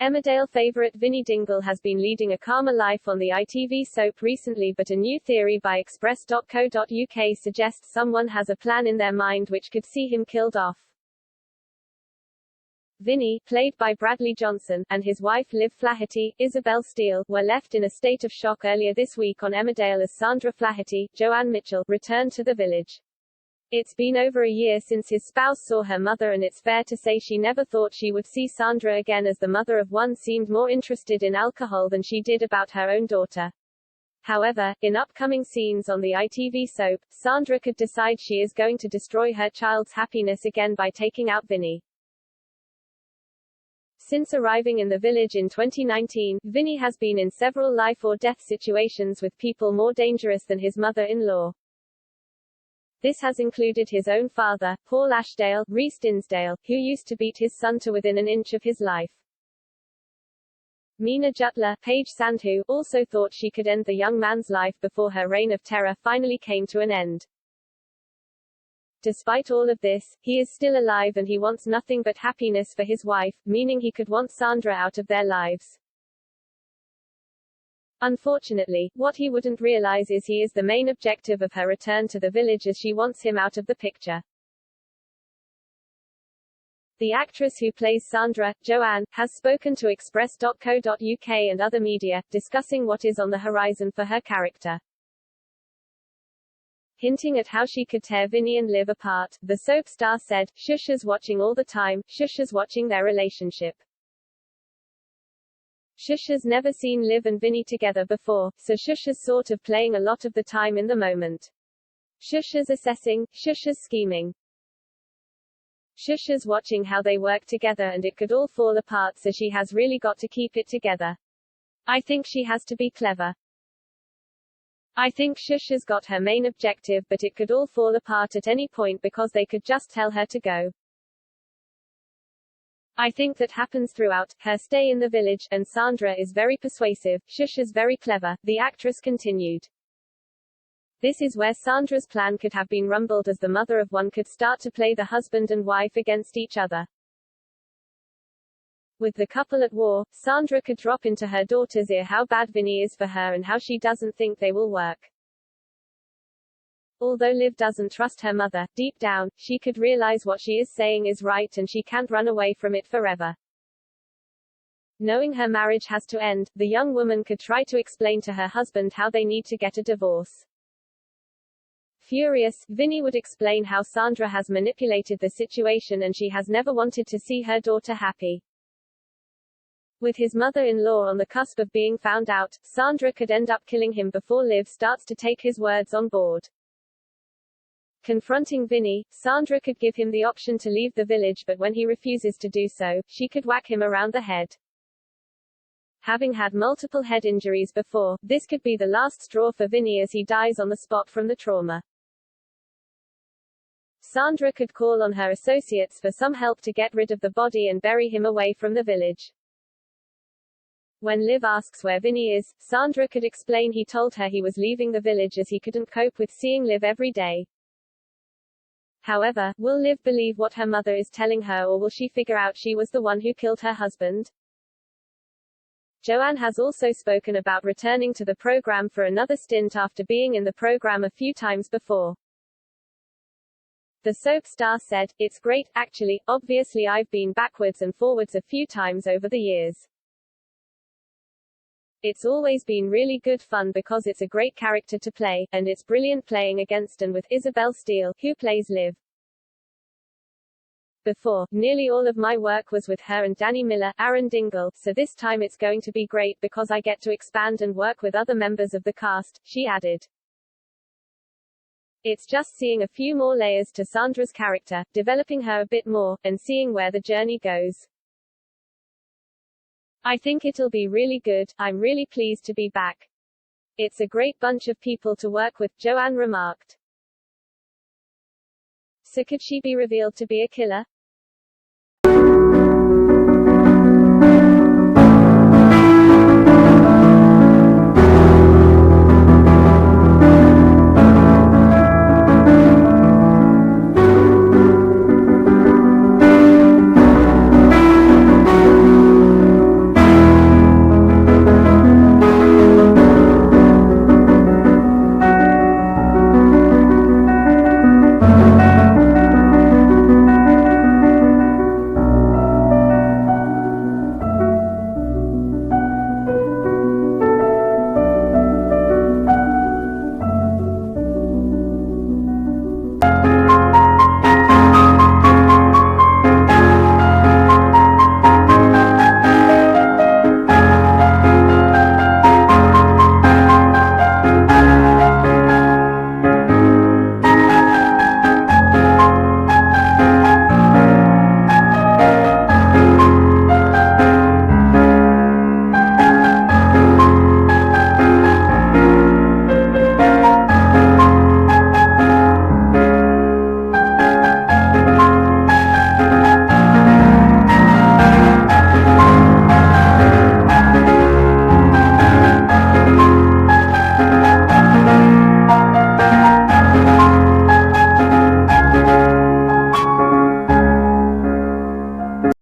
Emmerdale favourite Vinny Dingle has been leading a calmer life on the ITV soap recently, but a new theory by Express.co.uk suggests someone has a plan in their mind which could see him killed off. Vinny, played by Bradley Johnson, and his wife Liv Flaherty, Isabel Steele, were left in a state of shock earlier this week on Emmerdale as Sandra Flaherty, Joanne Mitchell, returned to the village. It's been over a year since his spouse saw her mother, and it's fair to say she never thought she would see Sandra again, as the mother of one seemed more interested in alcohol than she did about her own daughter. However, in upcoming scenes on the ITV soap, Sandra could decide she is going to destroy her child's happiness again by taking out Vinny. Since arriving in the village in 2019, Vinny has been in several life or death situations with people more dangerous than his mother-in-law. This has included his own father, Paul Ashdale, Rhys Dinsdale, who used to beat his son to within an inch of his life. Meena Jutla, Paige Sandhu, also thought she could end the young man's life before her reign of terror finally came to an end. Despite all of this, he is still alive and he wants nothing but happiness for his wife, meaning he could want Sandra out of their lives. Unfortunately, what he wouldn't realize is he is the main objective of her return to the village, as she wants him out of the picture. The actress who plays Sandra, Joanne, has spoken to Express.co.uk and other media, discussing what is on the horizon for her character. Hinting at how she could tear Vinny and Liv apart, the soap star said, "Shusha's watching all the time, Shusha's watching their relationship. Shusha's never seen Liv and Vinny together before, so Shusha's sort of playing a lot of the time in the moment. Shusha's assessing, Shusha's scheming. Shusha's watching how they work together, and it could all fall apart, so she has really got to keep it together. I think she has to be clever. I think Shusha's got her main objective, but it could all fall apart at any point because they could just tell her to go. I think that happens throughout her stay in the village, and Sandra is very persuasive, Shusha's very clever," the actress continued. This is where Sandra's plan could have been rumbled, as the mother of one could start to play the husband and wife against each other. With the couple at war, Sandra could drop into her daughter's ear how bad Vinny is for her and how she doesn't think they will work. Although Liv doesn't trust her mother, deep down, she could realize what she is saying is right and she can't run away from it forever. Knowing her marriage has to end, the young woman could try to explain to her husband how they need to get a divorce. Furious, Vinny would explain how Sandra has manipulated the situation and she has never wanted to see her daughter happy. With his mother-in-law on the cusp of being found out, Sandra could end up killing him before Liv starts to take his words on board. Confronting Vinny, Sandra could give him the option to leave the village, but when he refuses to do so, she could whack him around the head. Having had multiple head injuries before, this could be the last straw for Vinny, as he dies on the spot from the trauma. Sandra could call on her associates for some help to get rid of the body and bury him away from the village. When Liv asks where Vinny is, Sandra could explain he told her he was leaving the village as he couldn't cope with seeing Liv every day. However, will Liv believe what her mother is telling her, or will she figure out she was the one who killed her husband? Joanne has also spoken about returning to the program for another stint after being in the program a few times before. The soap star said, "It's great, actually, obviously I've been backwards and forwards a few times over the years. It's always been really good fun because it's a great character to play, and it's brilliant playing against and with Isabel Steele, who plays Liv. Before, nearly all of my work was with her and Danny Miller, Aaron Dingle, so this time it's going to be great because I get to expand and work with other members of the cast," she added. It's just seeing a few more layers to Sandra's character, developing her a bit more, and seeing where the journey goes. I think it'll be really good. I'm really pleased to be back. It's a great bunch of people to work with, Joanne remarked. So could she be revealed to be a killer?